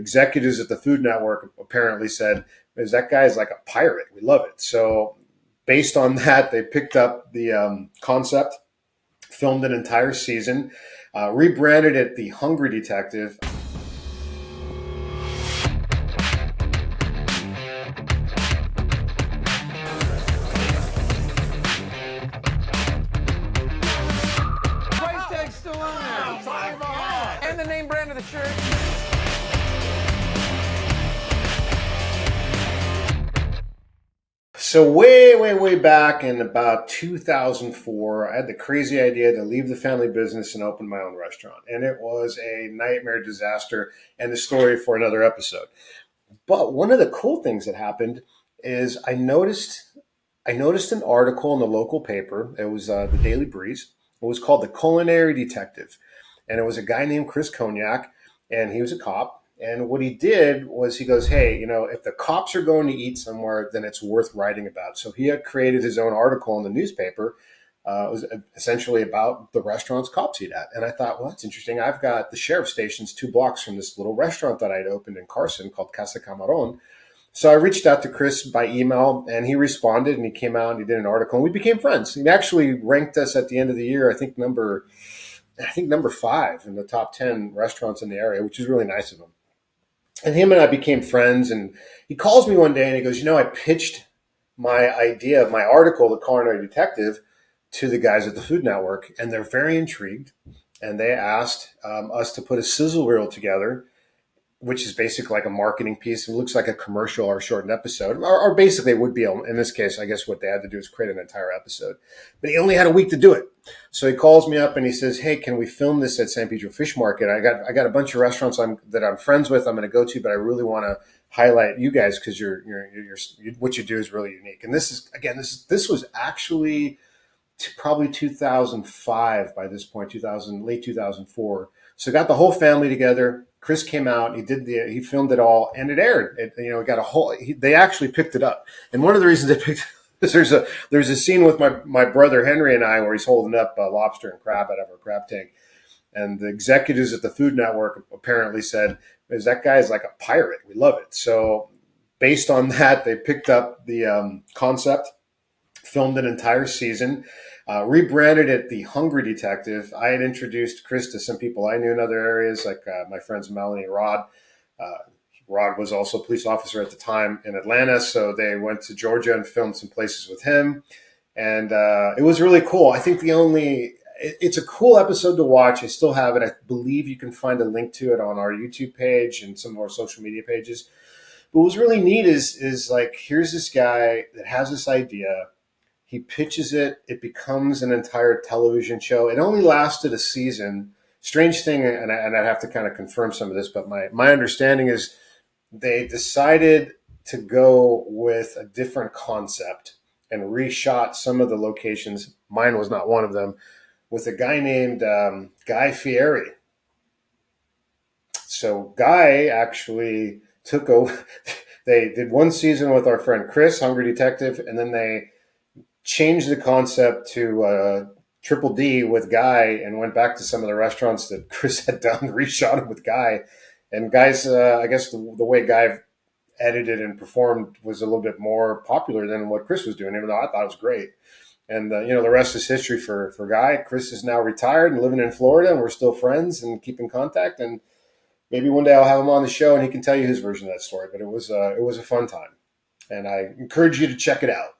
Executives at the Food Network apparently said, "Is that guy's like a pirate? We love it." So, based on that, they picked up the concept, filmed an entire season, rebranded it the Hungry Detective. Price tag's still on there. Oh my God. And the name brand of the shirt. So way back in about 2004, I had the crazy idea to leave the family business and open my own restaurant. And it was a nightmare disaster and the story for another episode. But one of the cool things that happened is I noticed an article in the local paper. It was the Daily Breeze. It was called the Culinary Detective, and it was a guy named Chris Cognac, and he was a cop. And what he did was he goes, "Hey, if the cops are going to eat somewhere, then it's worth writing about." So he had created his own article in the newspaper. It was essentially about the restaurants cops eat at. And I thought, well, that's interesting. I've got the sheriff stations 2 blocks from this little restaurant that I'd opened in Carson called Casa Camaron. So I reached out to Chris by email, and he responded, and he came out and he did an article, and we became friends. He actually ranked us at the end of the year, I think number 5 in the top 10 restaurants in the area, which is really nice of him. And him and I became friends. And he calls me one day and he goes, I pitched my idea of my article, The Culinary Detective, to the guys at the Food Network, and they're very intrigued. And they asked us to put a sizzle reel together, which is basically like a marketing piece. It looks like a commercial or a shortened episode, or basically it would be, in this case, I guess what they had to do is create an entire episode. But he only had a week to do it. So he calls me up and he says, "Hey, can we film this at San Pedro Fish Market? I got a bunch of restaurants that I'm friends with, I'm going to go to, but I really want to highlight you guys because you're what you do is really unique." And this was actually probably 2005 by this point, late 2004. So got the whole family together. Chris came out. He filmed it all, and it aired. They actually picked it up. And one of the reasons they picked it is there's a scene with my brother Henry and I where he's holding up lobster and crab out of our crab tank, and the executives at the Food Network apparently said, "Is that guy's like a pirate? We love it." So based on that, they picked up the concept, filmed an entire season, rebranded it the Hungry Detective. I had introduced Chris to some people I knew in other areas, like my friends Melanie and Rod. Uh, Rod was also a police officer at the time in Atlanta, so they went to Georgia and filmed some places with him. And it was really cool. I think it's a cool episode to watch. I still have it. I believe you can find a link to it on our YouTube page and some of our social media pages. But what's really neat is like, here's this guy that has this idea. He pitches it. It becomes an entire television show. It only lasted a season. Strange thing, and I'd have to kind of confirm some of this, but my understanding is they decided to go with a different concept and reshot some of the locations. Mine was not one of them, with a guy named Guy Fieri. So Guy actually took over. They did one season with our friend Chris, Hungry Detective, and then they changed the concept to Triple D with Guy and went back to some of the restaurants that Chris had done, reshot them with Guy. And Guy's, I guess the way Guy edited and performed was a little bit more popular than what Chris was doing, even though I thought it was great. And, the rest is history for Guy. Chris is now retired and living in Florida, and we're still friends and keep in contact. And maybe one day I'll have him on the show and he can tell you his version of that story. But it was a fun time. And I encourage you to check it out.